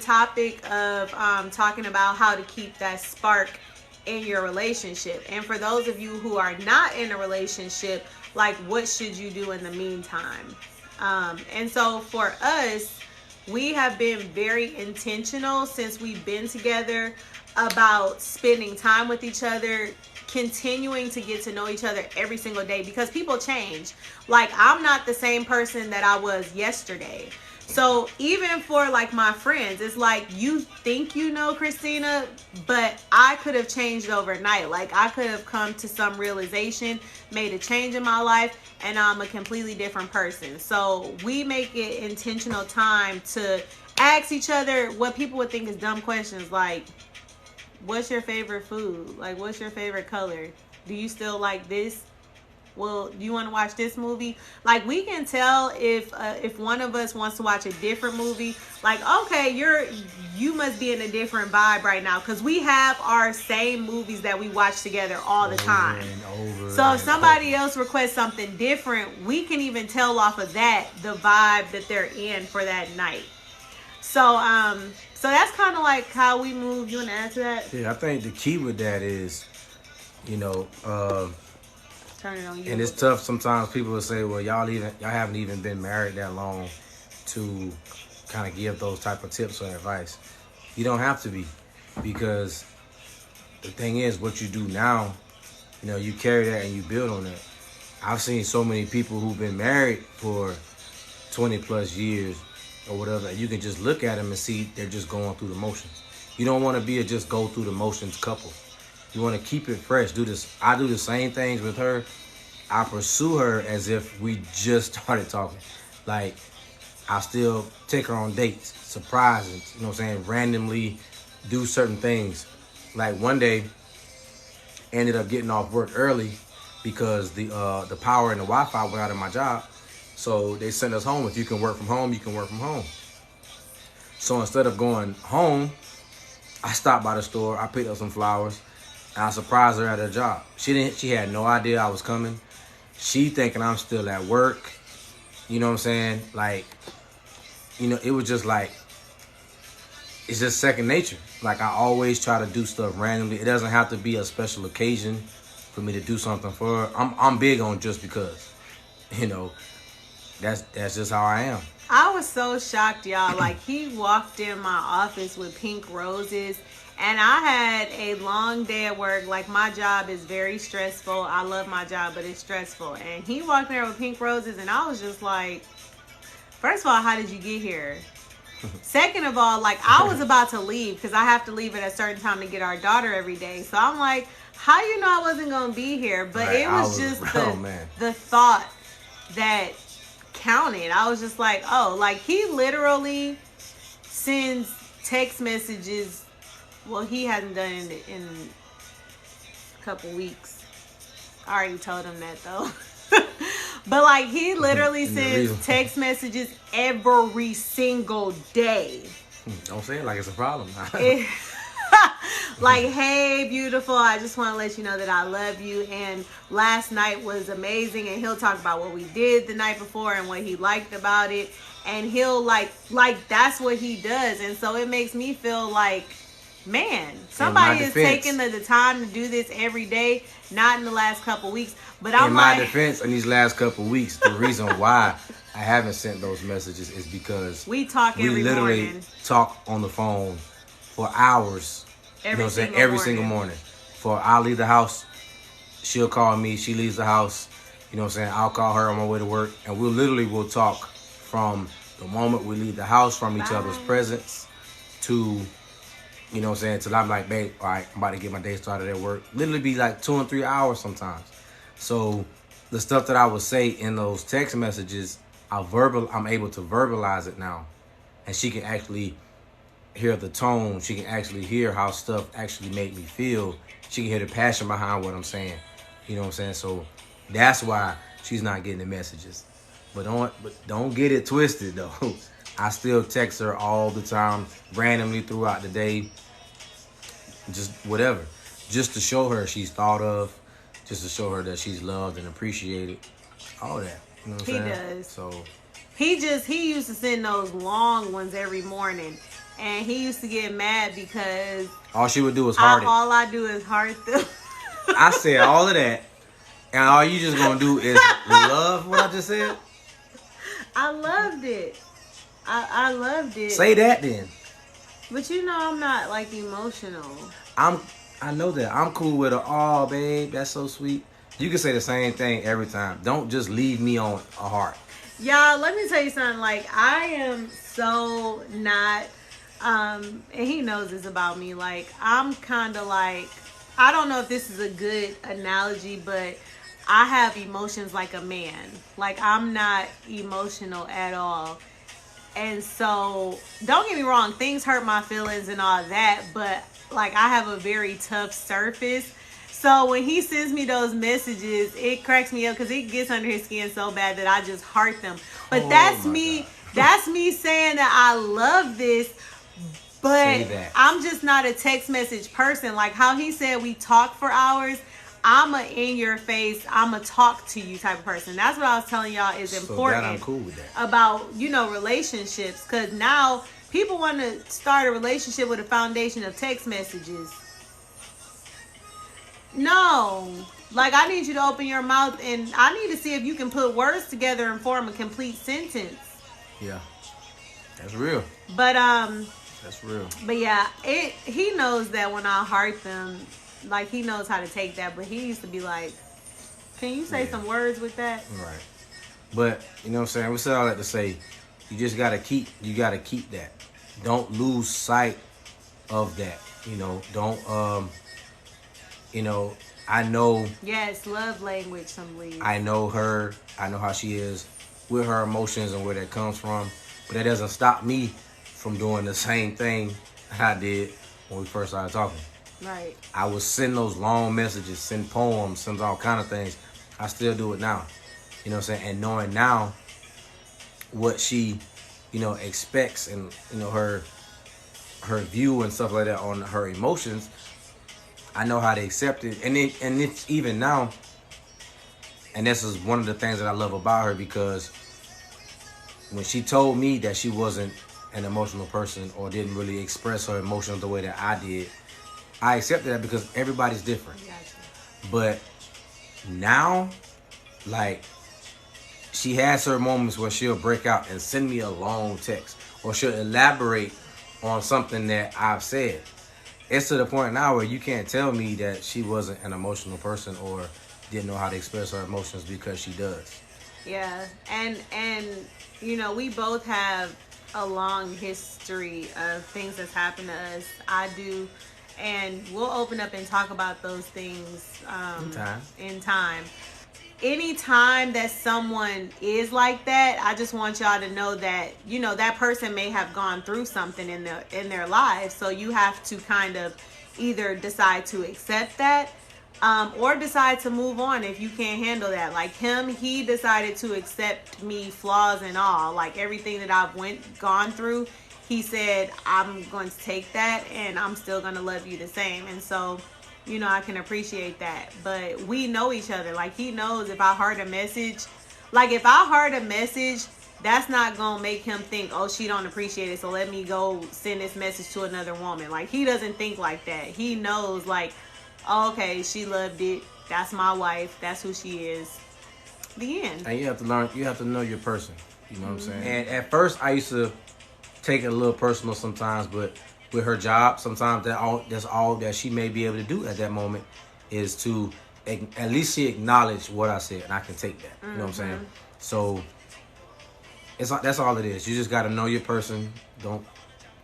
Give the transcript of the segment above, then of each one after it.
topic of talking about how to keep that spark in your relationship. And for those of you who are not in a relationship, like, what should you do in the meantime? And so for us, we have been very intentional since we've been together about spending time with each other, continuing to get to know each other every single day, because people change. Like, I'm not the same person that I was yesterday. So even for like my friends, it's like, you think you know Christina, but I could have changed overnight. Like, I could have come to some realization, made a change in my life, and I'm a completely different person. So we make it intentional time to ask each other what people would think is dumb questions, like, what's your favorite food? Like, what's your favorite color? Do you still like this? Well, do you want to watch this movie? Like, we can tell if one of us wants to watch a different movie. Like, okay, you must be in a different vibe right now, because we have our same movies that we watch together all the time. So if somebody else requests something different, we can even tell off of that the vibe that they're in for that night. So so that's kind of like how we move. You want to add to that? Yeah, I think the key with that is, Turn it on you. and it's tough sometimes. People will say, well, y'all haven't even been married that long to kind of give those type of tips or advice. You don't have to be, because the thing is, what you do now, you carry that and you build on it. I've seen so many people who've been married for 20 plus years or whatever, and you can just look at them and see they're just going through the motions. You don't want to be a just go through the motions couple. You want to keep it fresh. I do the same things with her. I pursue her as if we just started talking. Like, I still take her on dates, surprises, randomly do certain things. Like, one day, ended up getting off work early because the power and the Wi-Fi went out of my job. So they sent us home. If you can work from home, you can work from home. So instead of going home, I stopped by the store. I picked up some flowers. And I surprised her at her job. She had no idea I was coming. She thinking I'm still at work. You know what I'm saying? Like, it was just like, it's just second nature. Like, I always try to do stuff randomly. It doesn't have to be a special occasion for me to do something for her. I'm big on just because. That's just how I am. I was so shocked, y'all. Like, he walked in my office with pink roses, and I had a long day at work. Like, my job is very stressful. I love my job, but it's stressful. And he walked in there with pink roses, and I was just like, first of all, how did you get here? Second of all, like, I was about to leave because I have to leave at a certain time to get our daughter every day. So I'm like, how you know I wasn't going to be here? But right, it was just the thought that counted. I was just like, oh, like, he literally sends text messages. Well, he hasn't done it in a couple weeks. I already told him that, though. But, like, he literally sends text messages every single day. Don't say it like it's a problem. Like, hey, beautiful, I just want to let you know that I love you, and last night was amazing. And he'll talk about what we did the night before and what he liked about it, and he'll like that's what he does. And so it makes me feel like, man, somebody is taking the time to do this every day, not in the last couple weeks. But I'm my defense, in these last couple weeks, the reason why I haven't sent those messages is because we talk every literally morning. Talk on the phone for hours. Every single morning. For I leave the house, she'll call me. She leaves the house. I'll call her on my way to work, and we'll talk from the moment we leave the house, from each other's presence, to till I'm like, babe, all right, I'm about to get my day started at work. Literally be like 2 and 3 hours sometimes. So the stuff that I would say in those text messages, I'm able to verbalize it now, and she can actually hear the tone. She can actually hear how stuff actually make me feel. She can hear the passion behind what I'm saying. You know what I'm saying? So that's why she's not getting the messages. But don't get it twisted, though. I still text her all the time, randomly throughout the day. Just whatever. Just to show her she's thought of. Just to show her that she's loved and appreciated. All that. You know what I'm saying? He does. So he used to send those long ones every morning. and he used to get mad because All she would do was heart it. all I do is heart them. I said all of that, and all you just gonna do is love what I just said? I loved it. I loved it. Say that then. But you know I'm not like emotional. I know that. I'm cool with her. Oh, babe, that's so sweet. You can say the same thing every time. Don't just leave me on a heart. Y'all, let me tell you something. Like, I am so not, and he knows this about me. Like, I'm kind of like, I don't know if this is a good analogy, but I have emotions like a man. Like, I'm not emotional at all. And so, don't get me wrong, things hurt my feelings and all that, but like, I have a very tough surface. So when he sends me those messages, it cracks me up because it gets under his skin so bad that I just heart them. But that's me. God. That's me saying that I love this, but I'm just not a text message person. Like how he said we talk for hours. I'm a in your face, I'm a talk to you type of person. That's what I was telling y'all is important. So I'm cool with that. About, relationships. Because now people want to start a relationship with a foundation of text messages. No. Like, I need you to open your mouth and I need to see if you can put words together and form a complete sentence. Yeah. That's real. But, that's real. But yeah, he knows that when I heart them, like, he knows how to take that. But he used to be like, can you say some words with that? Right. But, you know what I'm saying? We said all that to say, you just got to keep that. Don't lose sight of that. Don't, I know. Yes, love language, some leads. I know her. I know how she is with her emotions and where that comes from. But that doesn't stop me from doing the same thing I did when we first started talking. Right. I would send those long messages, send poems, send all kind of things. I still do it now. You know what I'm saying? And knowing now what she, expects and, her view and stuff like that on her emotions, I know how to accept it. And it's even now, and this is one of the things that I love about her, because when she told me that she wasn't an emotional person or didn't really express her emotions the way that I did, I accepted that because everybody's different. Gotcha. But now, like, she has her moments where she'll break out and send me a long text, or she'll elaborate on something that I've said. It's to the point now where you can't tell me that she wasn't an emotional person or didn't know how to express her emotions, because she does. Yeah, and we both have a long history of things that's happened to us. I do, and we'll open up and talk about those things in time. Anytime that someone is like that, I just want y'all to know that, that person may have gone through something in their lives. So you have to kind of either decide to accept that, or decide to move on if you can't handle that. Like him, he decided to accept me, flaws and all, like everything that I've gone through. He said, I'm going to take that and I'm still going to love you the same. And so, I can appreciate that. But we know each other. Like, he knows if I heard a message, that's not going to make him think, oh, she don't appreciate it, so let me go send this message to another woman. Like, he doesn't think like that. He knows, like, oh, okay, she loved it. That's my wife. That's who she is. The end. And you have to learn, you have to know your person. You know what I'm saying? And at first, I used to take it a little personal sometimes, but with her job, sometimes that's all that she may be able to do at that moment is to at least she acknowledge what I said, and I can take that. You know what I'm saying? So that's all it is. You just got to know your person. Don't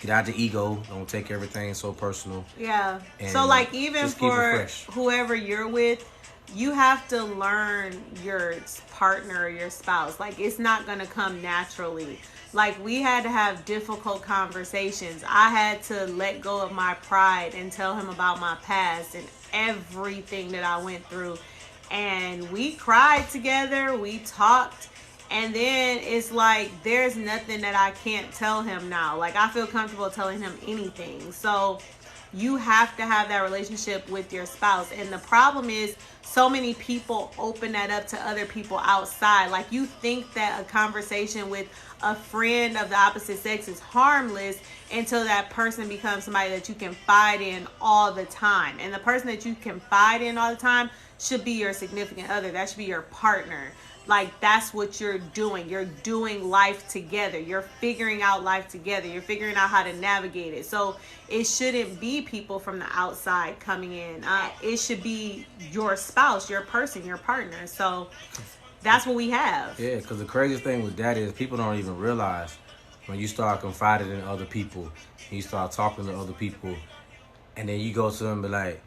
get out the ego. Don't take everything so personal. Yeah. So like, even for whoever you're with, you have to learn your partner or your spouse. Like, it's not going to come naturally. Like, we had to have difficult conversations. I had to let go of my pride and tell him about my past and everything that I went through. And we cried together. We talked. And then it's like, there's nothing that I can't tell him now. Like, I feel comfortable telling him anything. So You have to have that relationship with your spouse. And the problem is, so many people open that up to other people outside. Like, you think that a conversation with a friend of the opposite sex is harmless until that person becomes somebody that you confide in all the time. And the person that you confide in all the time should be your significant other. That should be your partner. Like, that's what you're doing. You're doing life together. You're figuring out life together. You're figuring out how to navigate it. So it shouldn't be people from the outside coming in. It should be your spouse, your person, your partner. So that's what we have. Yeah, because the craziest thing with that is people don't even realize when you start confiding in other people, and you start talking to other people, and then you go to them and be like,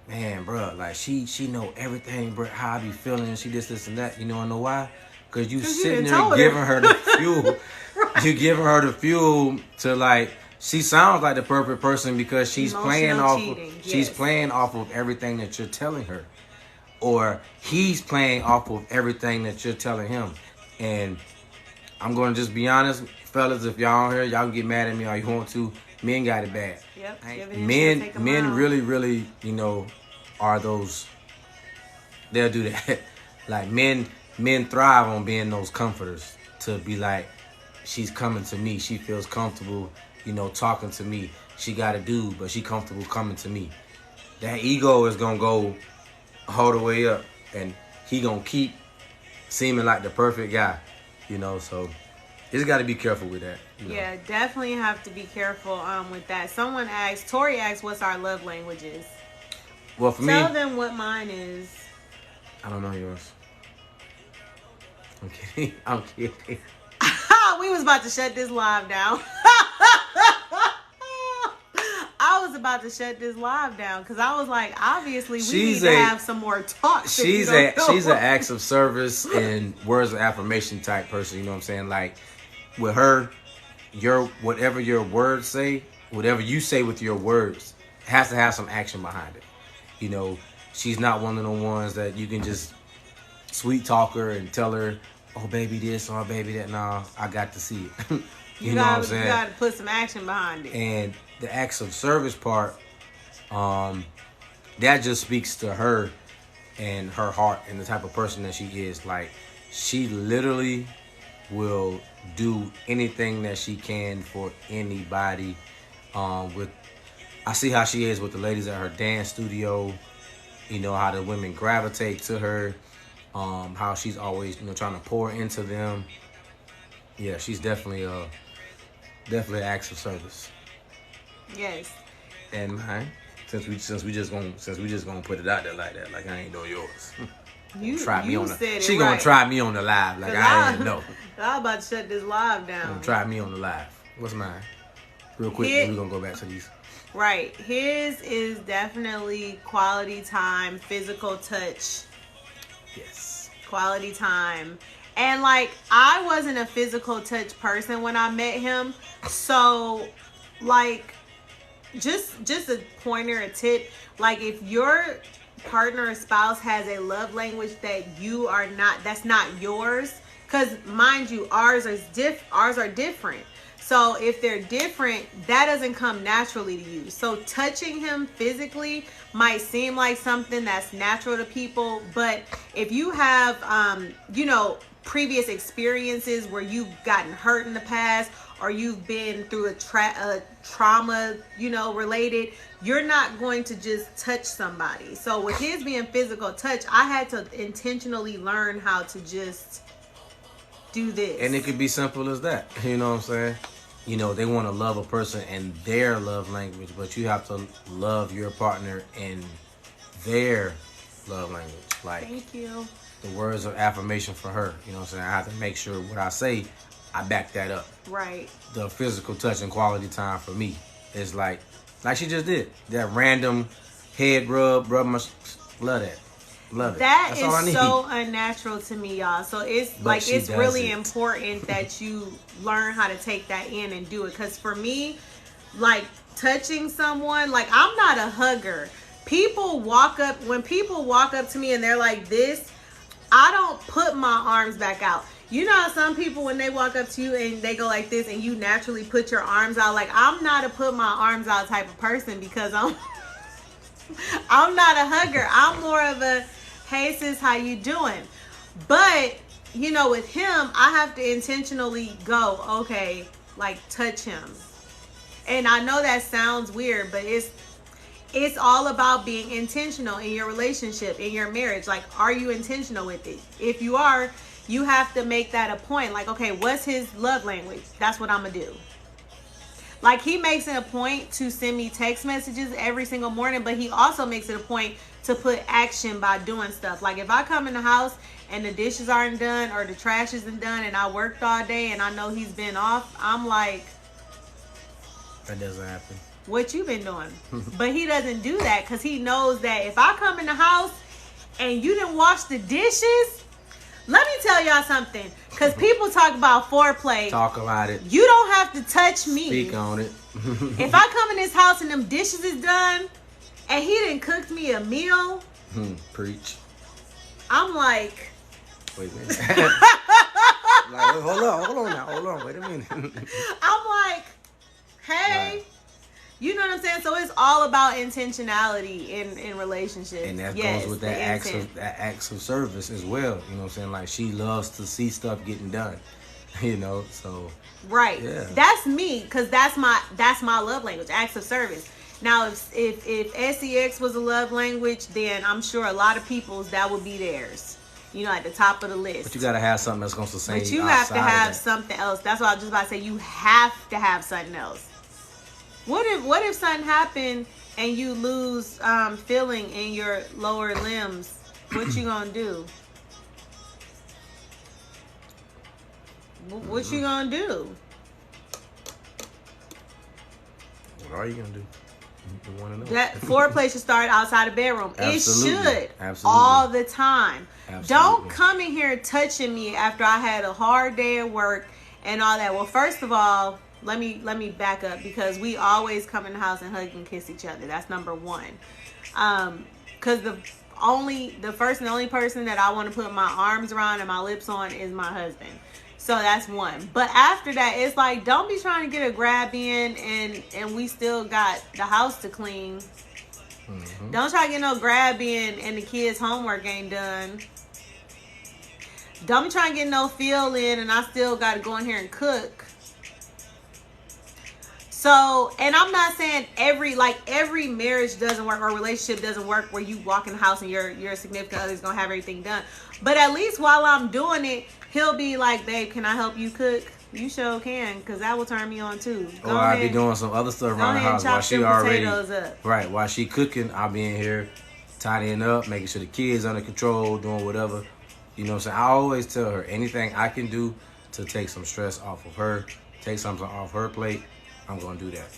man, bro, like she know everything, bro, how I be feeling, she this and that. You know, I know why? Because you sitting there giving her the fuel. Right. You giving her the fuel to, like, she sounds like the perfect person because she's playing off she's playing off of everything that you're telling her. Or he's playing off of everything that you're telling him. And I'm going to just be honest, fellas, if y'all on here, y'all can get mad at me all you want to. Men got it bad. Yep. Men really, you know, are those, they'll do that. Like, men thrive on being those comforters, to be like, she's coming to me. She feels comfortable, you know, talking to me. She got a dude, but she comfortable coming to me. That ego is going to go all the way up, and he going to keep seeming like the perfect guy, you know, so you just got to be careful with that. You know? Yeah, definitely have to be careful with that. Someone asked, Tori asked, what's our love languages? Well, for Tell them what mine is. I don't know yours. I'm kidding. I'm kidding. We was about to shut this live down. I was about to shut this live down because I was like, obviously we need to have some more talk. She's an acts of service and words of affirmation type person. You know what I'm saying? Like, with her, whatever your words say, whatever you say with your words, has to have some action behind it. You know, she's not one of the ones that you can just sweet talk her and tell her, oh, baby this, or baby that. Nah, I got to see it. you know what I'm saying? You got to put some action behind it. And the acts of service part, that just speaks to her and her heart and the type of person that she is. Like, she literally will do anything that she can for anybody. I see how she is with the ladies at her dance studio. You know, how the women gravitate to her. How she's always, you know, trying to pour into them. Yeah, she's definitely acts of service. Yes. And mine, since we just gonna put it out there like that, like I ain't know yours. You said it. She gonna try me on the live, like I ain't know. I'm about to shut this live down. Gonna try me on the live. What's mine? Real quick, then we're gonna go back to these. Right. His is definitely quality time, physical touch. Yes. Quality time. And, like, I wasn't a physical touch person when I met him. So, like, just a pointer, a tip. Like, if your partner or spouse has a love language that you are not, that's not yours. Because, mind you, ours are different. So if they're different, that doesn't come naturally to you. So touching him physically might seem like something that's natural to people. But if you have, previous experiences where you've gotten hurt in the past, or you've been through a trauma, related, you're not going to just touch somebody. So with his being physical touch, I had to intentionally learn how to just do this. And it could be simple as that. You know what I'm saying? They want to love a person in their love language, but you have to love your partner in their love language. Like, thank you. The words of affirmation for her. You know what I'm saying? I have to make sure what I say, I back that up. Right. The physical touch and quality time for me is like she just did. That random head rub my, love that. Love it. That's is so unnatural to me, y'all. So it's really important that you learn how to take that in and do it. Because for me, like, touching someone, like, I'm not a hugger. When people walk up to me and they're like this, I don't put my arms back out. You know how some people, when they walk up to you and they go like this and you naturally put your arms out? Like, I'm not a put my arms out type of person because I'm not a hugger. I'm more of a, hey sis, how you doing? But, you know, with him, I have to intentionally go, okay, like touch him. And I know that sounds weird, but it's all about being intentional in your relationship, in your marriage. Like, are you intentional with it? If you are, you have to make that a point. Like, okay, what's his love language? That's what I'm going to do. Like, he makes it a point to send me text messages every single morning, but he also makes it a point to put action by doing stuff. Like, if I come in the house and the dishes aren't done or the trash isn't done and I worked all day and I know he's been off, I'm like, that doesn't happen. What you been doing? But he doesn't do that because he knows that if I come in the house and you didn't wash the dishes, let me tell y'all something. Because people talk about foreplay. Talk about it. You don't have to touch me. Speak on it. If I come in this house and them dishes is done and he didn't cook me a meal. Preach. I'm like. Wait a minute. Like, hold on. Wait a minute. I'm like, hey. Right. You know what I'm saying? So it's all about intentionality in relationships. And that goes with that acts of service as well. You know what I'm saying? Like, she loves to see stuff getting done. You know, so right. Yeah. That's me, because that's my love language, acts of service. Now, if sex was a love language, then I'm sure a lot of people's that would be theirs. You know, at the top of the list. But you gotta have something that's gonna sustain you. But you have to have something else. That's what I was just about to say. You have to have something else. What if something happened and you lose feeling in your lower limbs? What you gonna do? What you gonna do? What are you gonna do? You wanna know. That foreplay should start outside the bedroom. Absolutely. It should. Absolutely. All the time. Absolutely. Don't come in here touching me after I had a hard day at work and all that. Well, first of all, let me back up, because we always come in the house and hug and kiss each other. That's number one. Because the first and only person that I want to put my arms around and my lips on is my husband. So that's one. But after that, it's like, don't be trying to get a grab in and we still got the house to clean. Mm-hmm. Don't try to get no grab in and the kids' homework ain't done. Don't be trying to get no feel in and I still got to go in here and cook. So, and I'm not saying every marriage doesn't work or relationship doesn't work where you walk in the house and your significant other is going to have everything done. But at least while I'm doing it, he'll be like, babe, can I help you cook? You sure can, because that will turn me on too. Or I'll be doing some other stuff around the house while she already, right, while she cooking, I'll be in here tidying up, making sure the kids under control, doing whatever. You know what I'm saying? I always tell her anything I can do to take some stress off of her, take something off her plate, I'm going to do that.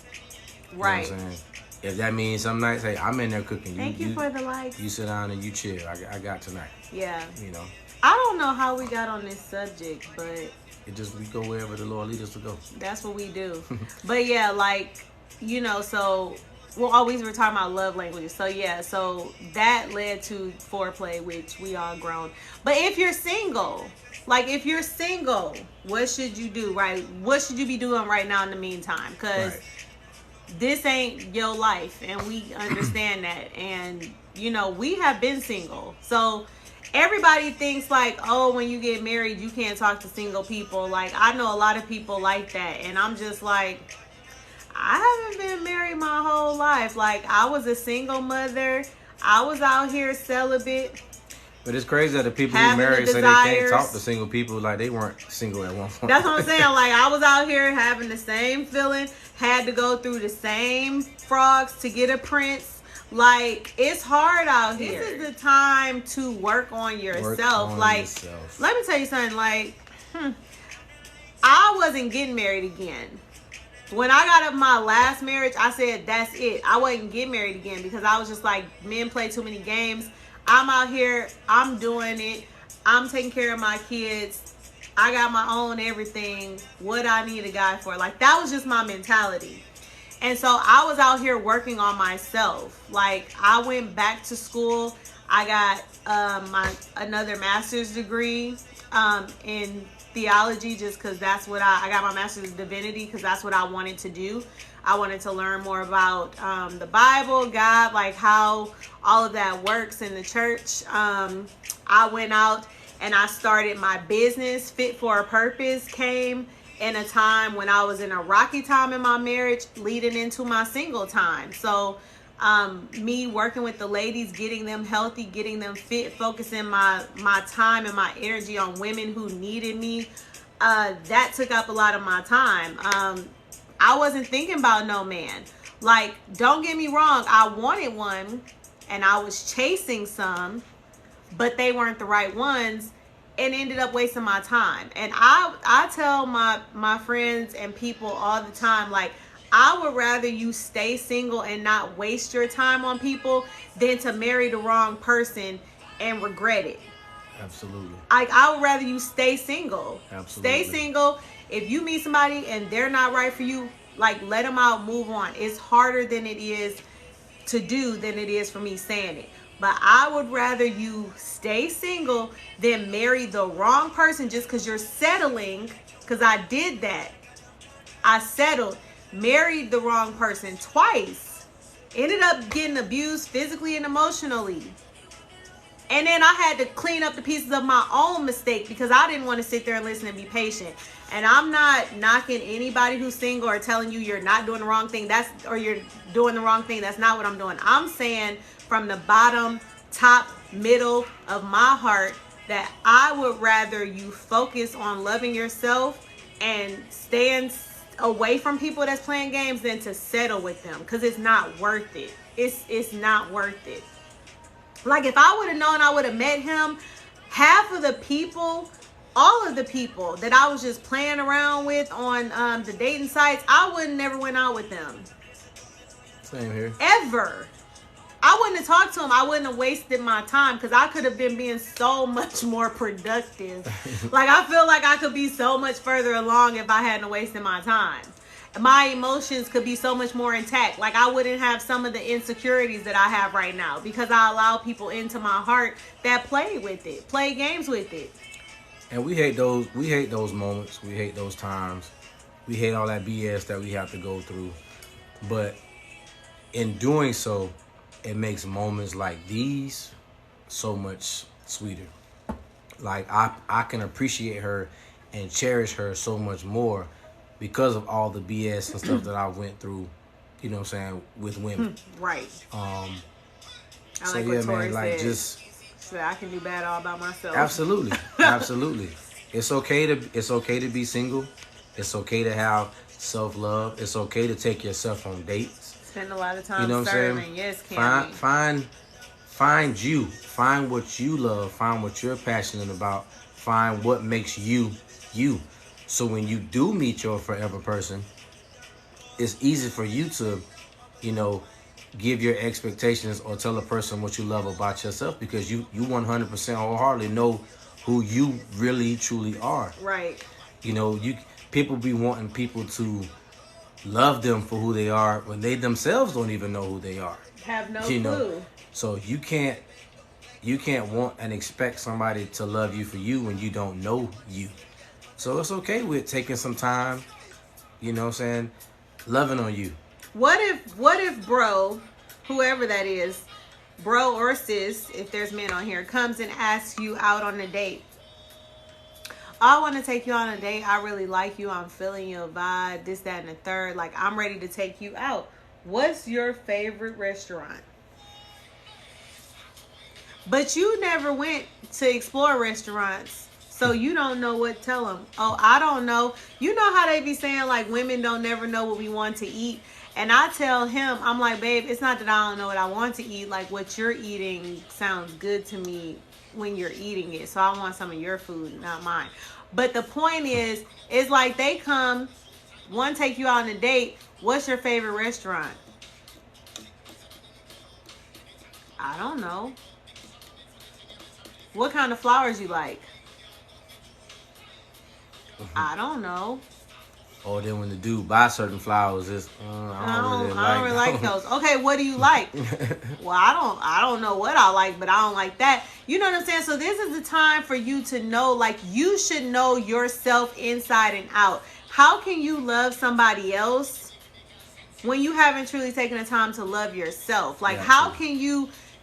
Right. You know what I'm saying? If that means some nights, hey, I'm in there cooking. Thank you for the likes. You sit down and you chill. I got tonight. Yeah. You know. I don't know how we got on this subject, but we go wherever the Lord leads us to go. That's what we do. But yeah, like, you know, so we'll always were talking about love languages. So yeah, so that led to foreplay, which we all grown. But if you're single, what should you do, right? What should you be doing right now in the meantime? Because this ain't your life, and we understand that. And, you know, we have been single. So everybody thinks like, oh, when you get married, you can't talk to single people. Like, I know a lot of people like that. And I'm just like, I haven't been married my whole life. Like, I was a single mother. I was out here celibate. But it's crazy that the people who married say they can't talk to single people like they weren't single at one point. That's what I'm saying. Like, I was out here having the same feeling, had to go through the same frogs to get a prince. Like, it's hard out here. This is the time to work on yourself. Let me tell you something. Like, I wasn't getting married again. When I got up my last marriage, I said, that's it. I wasn't getting married again because I was just like, men play too many games. I'm out here, I'm doing it, I'm taking care of my kids, I got my own everything, what I need a guy for. Like, that was just my mentality. And so I was out here working on myself. Like, I went back to school, I got another master's degree in theology just because that's what I got my master's in divinity because that's what I wanted to do. I wanted to learn more about the Bible, God, like how all of that works in the church. I went out and I started my business. Fit for a Purpose came in a time when I was in a rocky time in my marriage leading into my single time. So me working with the ladies, getting them healthy, getting them fit, focusing my time and my energy on women who needed me, that took up a lot of my time. I wasn't thinking about no man. Like, don't get me wrong, I wanted one and I was chasing some, but they weren't the right ones and ended up wasting my time. And I tell my friends and people all the time, like, I would rather you stay single and not waste your time on people than to marry the wrong person and regret it. Absolutely. I would rather you stay single. Absolutely. Stay single. If you meet somebody and they're not right for you, like, let them out, move on. It's harder than it is to do than it is for me saying it. But I would rather you stay single than marry the wrong person just because you're settling. Because I did that. I settled. Married the wrong person twice. Ended up getting abused physically and emotionally. And then I had to clean up the pieces of my own mistake because I didn't want to sit there and listen and be patient. And I'm not knocking anybody who's single or telling you you're not doing the wrong thing. Or you're doing the wrong thing. That's not what I'm doing. I'm saying from the bottom, top, middle of my heart that I would rather you focus on loving yourself and staying away from people that's playing games than to settle with them, because it's not worth it. It's not worth it. Like, if I would have known I would have met him, half of the people, all of the people that I was just playing around with on the dating sites, I would never went out with them. Same here. Ever. I wouldn't have talked to him. I wouldn't have wasted my time because I could have been being so much more productive. Like, I feel like I could be so much further along if I hadn't wasted my time. My emotions could be so much more intact. Like, I wouldn't have some of the insecurities that I have right now because I allow people into my heart that play with it, play games with it. And we hate those moments. We hate those times. We hate all that BS that we have to go through. But in doing so, it makes moments like these so much sweeter. Like, I can appreciate her and cherish her so much more because of all the BS and stuff that I went through, you know what I'm saying, with women. Right. So like yeah, what Tori man, like said. just So I can do bad all by myself. absolutely. Absolutely. It's okay to be single. It's okay to have self-love. It's okay to take yourself on dates. Spend a lot of time, You know what I'm serving. saying? Yes, Cammy. Find you. Find what you love. Find what you're passionate about. Find what makes you you. So when you do meet your forever person, it's easy for you to, you know, give your expectations or tell a person what you love about yourself because you 100% wholeheartedly know who you really truly are. Right. You know, people be wanting people to love them for who they are when they themselves don't even know who they are. Have no You clue. know, so you can't want and expect somebody to love you for you when you don't know you. So it's okay with taking some time, you know what I'm saying, loving on you. What if bro, whoever that is, bro or sis, if there's men on here, comes and asks you out on a date? I want to take you on a date. I really like you. I'm feeling your vibe, this, that, and the third. Like, I'm ready to take you out. What's your favorite restaurant? But you never went to explore restaurants, so you don't know what to tell them. Oh, I don't know. You know how they be saying, like, women don't never know what we want to eat. And I tell him, I'm like, babe, it's not that I don't know what I want to eat. Like, what you're eating sounds good to me when you're eating it. So I want some of your food, not mine. But the point is, it's like they come, one, take you out on a date. What's your favorite restaurant? I don't know. What kind of flowers you like? I don't know. Or then when the dude buy certain flowers, it's I don't really like those. Okay, what do you like? Well, I don't know what I like, but I don't like that. You know what I'm saying? So this is the time for you to know, like, you should know yourself inside and out. How can you love somebody else when you haven't truly taken the time to love yourself? Like, how can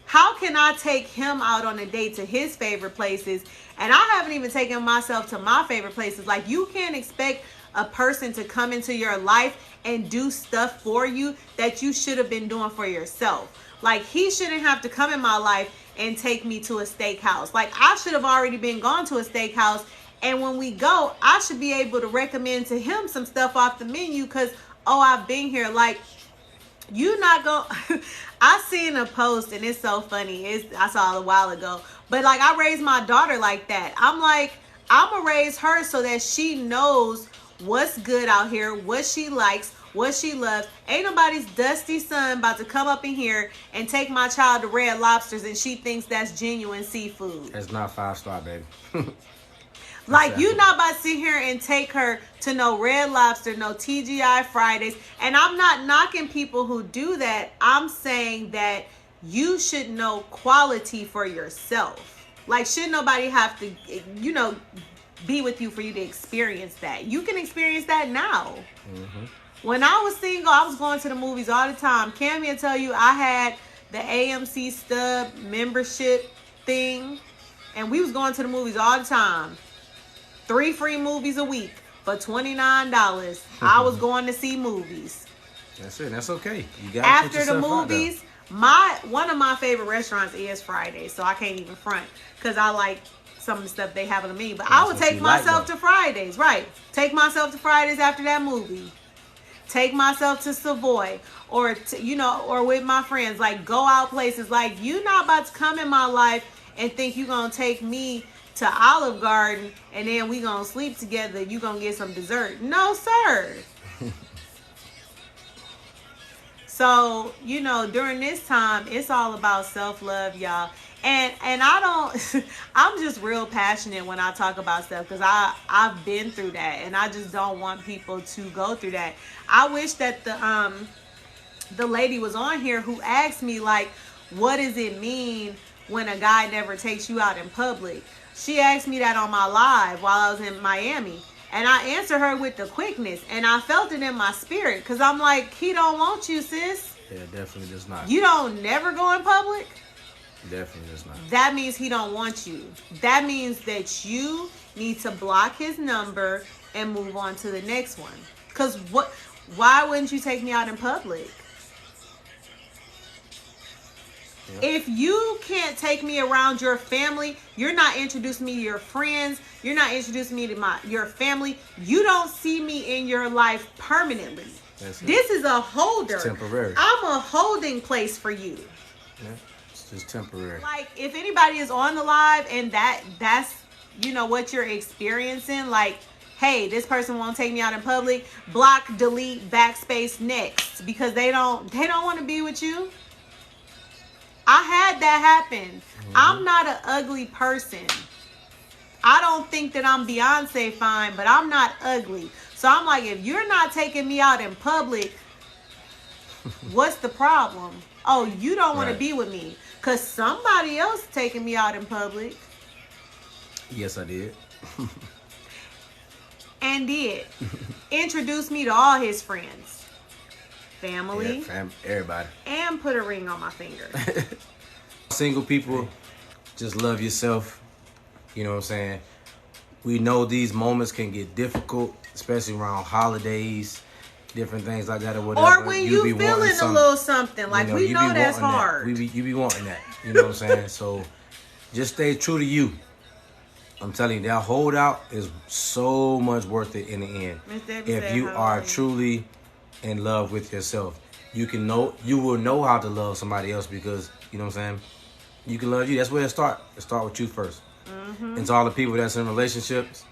I take him out on a date to his favorite places, and I haven't even taken myself to my favorite places? Like, you can't expect a person to come into your life and do stuff for you that you should have been doing for yourself. Like, he shouldn't have to come in my life and take me to a steakhouse. Like, I should have already been gone to a steakhouse, and when we go, I should be able to recommend to him some stuff off the menu because, oh, I've been here. Like, you not going I seen a post, and it's so funny. I saw it a while ago, but like, I raised my daughter like that. I'm like, I'm gonna raise her so that she knows what's good out here, what she likes, what she loves. Ain't nobody's dusty son about to come up in here and take my child to Red Lobsters and she thinks that's genuine seafood. That's not 5-star, baby. Like, you not about to sit here and take her to no Red Lobster, no TGI Fridays. And I'm not knocking people who do that. I'm saying that you should know quality for yourself. Like, should nobody have to, be with you for you to experience that? You can experience that now. Mm-hmm. When I was single, I was going to the movies all the time. Cammy will tell you, I had the AMC Stub membership thing, and we was going to the movies all the time. 3 free movies a week for $29. I was going to see movies. That's it. That's okay. You got after the movies. One of my favorite restaurants is Fridays, so I can't even front because I like some of the stuff they have on the menu. But I would take myself to Fridays, right? Take myself to Fridays after that movie. Take myself to Savoy, or or with my friends. Like, go out places. Like, you not about to come in my life and think you gonna take me to Olive Garden and then we gonna sleep together. You gonna get some dessert? No, sir. So, during this time, it's all about self-love, y'all. And I don't, I'm just real passionate when I talk about stuff because I've been through that, and I just don't want people to go through that. I wish that the lady was on here who asked me, like, what does it mean when a guy never takes you out in public? She asked me that on my live while I was in Miami. And I answered her with the quickness. And I felt it in my spirit. Because I'm like, he don't want you, sis. Yeah, definitely does not. You don't never go in public? Definitely does not. That means he don't want you. That means that you need to block his number and move on to the next one. Because why wouldn't you take me out in public? Yep. If you can't take me around your family, you're not introducing me to your friends, you're not introducing me to your family, you don't see me in your life permanently. This is a holder. It's temporary. I'm a holding place for you. Yeah, it's just temporary. Like, if anybody is on the live and that's what you're experiencing, like, hey, this person won't take me out in public, block, delete, backspace, next, because they don't want to be with you. I had that happen. Mm-hmm. I'm not an ugly person. I don't think that I'm Beyonce fine, but I'm not ugly. So I'm like, if you're not taking me out in public, what's the problem? Oh, you don't want to be with me because somebody else taking me out in public. Yes, I did. And did. Introduce me to all his friends. Family, everybody, and put a ring on my finger. Single people, just love yourself. You know what I'm saying? We know these moments can get difficult, especially around holidays, different things like that, or whatever. Or when you feeling a little something, like, we know that's hard. You be wanting that. You know what I'm saying? So just stay true to you. I'm telling you, that holdout is so much worth it in the end. If you are truly in love with yourself, you will know how to love somebody else because, you know what I'm saying, you can love you. That's where it start. It start with you first. Mm-hmm. And to all the people that's in relationships,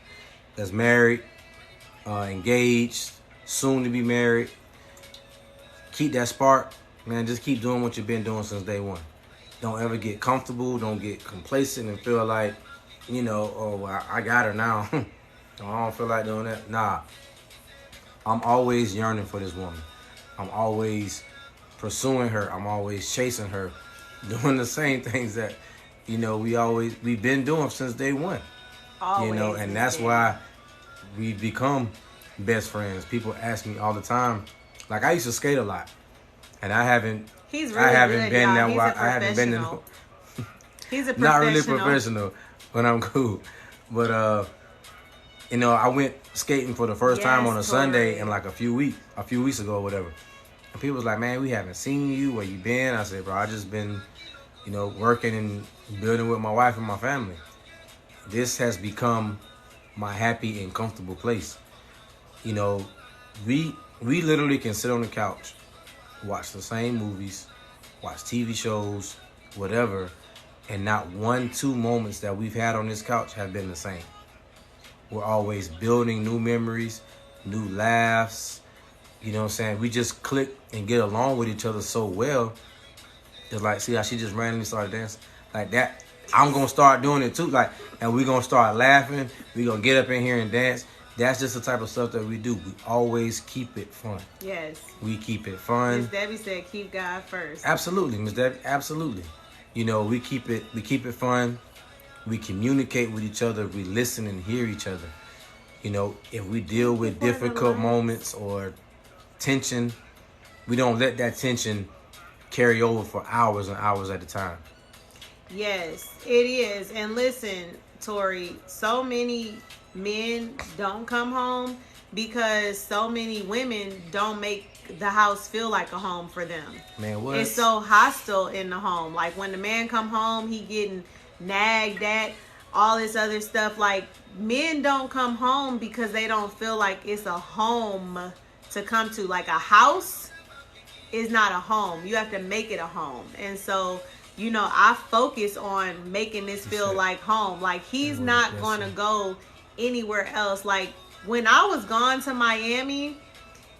that's married, engaged, soon to be married, keep that spark, man. Just keep doing what you've been doing since day one. Don't ever get comfortable. Don't get complacent and feel like, I got her now. I don't feel like doing that. Nah. I'm always yearning for this woman. I'm always pursuing her. I'm always chasing her, doing the same things that, we've been doing since day one. Always. And that's why we become best friends. People ask me all the time. Like, I used to skate a lot, and I haven't. He's really I haven't good, been y'all. that. I haven't been in. He's a professional. Not really professional, but I'm cool. But I went skating for the first time on a Sunday in like a few weeks ago or whatever. And people was like, "Man, we haven't seen you. Where you been?" I said, "Bro, I just been, working and building with my wife and my family. This has become my happy and comfortable place. We literally can sit on the couch, watch the same movies, watch TV shows, whatever, and not 1-2 moments that we've had on this couch have been the same. We're always building new memories, new laughs. You know what I'm saying? We just click and get along with each other so well. It's like, see how she just randomly started dancing? Like that. I'm going to start doing it too. Like, and we're going to start laughing. We're going to get up in here and dance. That's just the type of stuff that we do. We always keep it fun. Yes. We keep it fun. Miss Debbie said, keep God first. Absolutely, Miss Debbie. Absolutely. We keep it fun. We communicate with each other. We listen and hear each other. If we deal with difficult moments or tension, we don't let that tension carry over for hours and hours at a time. Yes, it is. And listen, Tori, so many men don't come home because so many women don't make the house feel like a home for them. Man, what? It's so hostile in the home. Like when the man come home, he getting nagged at, all this other stuff. Like men don't come home because they don't feel like it's a home to come to. Like a house is not a home. You have to make it a home. And so, I focus on making this feel like home. Like he's not going to go anywhere else. Like when I was gone to Miami,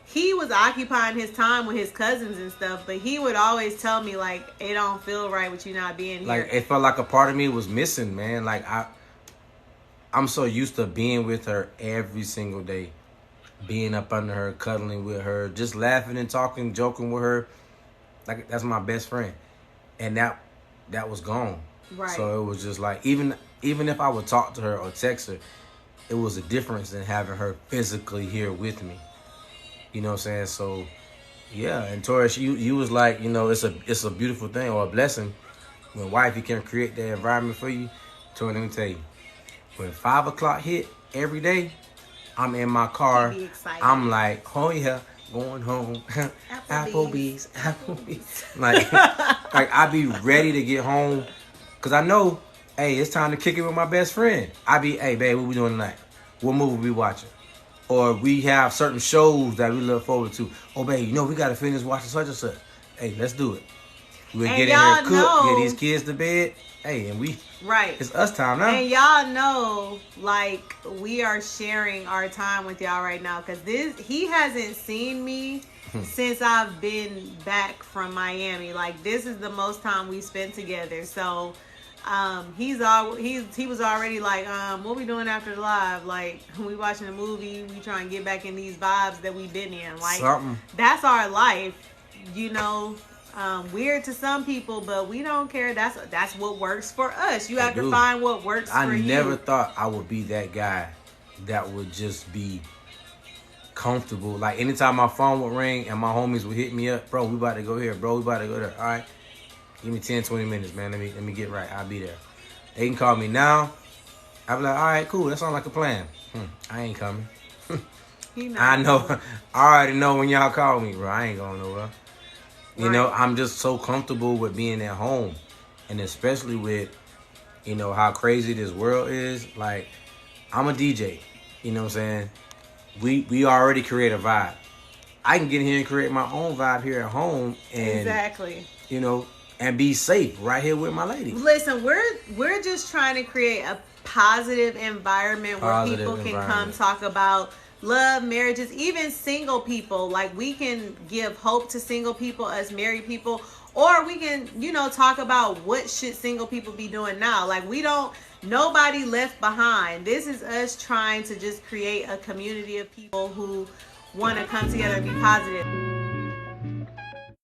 he was occupying his time with his cousins and stuff, but he would always tell me like, it don't feel right with you not being here. Like it felt like a part of me was missing, man. Like I'm so used to being with her every single day, being up under her, cuddling with her, just laughing and talking, joking with her. Like that's my best friend, and that was gone. Right. So it was just like even if I would talk to her or text her, it was a difference than having her physically here with me. You know what I'm saying? So, yeah. And Taurus, you was like, it's a beautiful thing or a blessing when wifey can create that environment for you. Taurus, let me tell you, when 5 o'clock hit every day, I'm in my car. I'm like, oh yeah, going home. Applebee's. Like I be ready to get home because I know, hey, it's time to kick it with my best friend. Hey, babe, what we doing tonight? What movie we watching? Or we have certain shows that we look forward to. Oh, babe, we got to finish watching such and such. Hey, let's do it. We'll get in here, cook, get these kids to bed. Hey, and right. It's us time now. And y'all know, like, we are sharing our time with y'all right now. Because he hasn't seen me since I've been back from Miami. Like, this is the most time we spent together. So, he was already like, what we doing after the live? Like, we watching a movie, we trying to get back in these vibes that we've been in. Like, that's our life, weird to some people, but we don't care. That's what works for us. You have to find what works for you. I never thought I would be that guy that would just be comfortable. Like, anytime my phone would ring and my homies would hit me up, bro, we about to go here, bro, we about to go there. All right. Give me 10, 20 minutes, man. Let me get right. I'll be there. They can call me now. I'll be like, all right, cool. That sounds like a plan. I ain't coming. I know. I already know when y'all call me, bro. I ain't going nowhere. I'm just so comfortable with being at home. And especially with, how crazy this world is. Like, I'm a DJ. You know what I'm saying? We already create a vibe. I can get in here and create my own vibe here at home. And, exactly. And be safe right here with my ladies. Listen, we're just trying to create a positive environment where people can come talk about love, marriages, even single people. Like, we can give hope to single people as married people, or we can, talk about what should single people be doing now. Like, nobody left behind. This is us trying to just create a community of people who want to come together and be positive.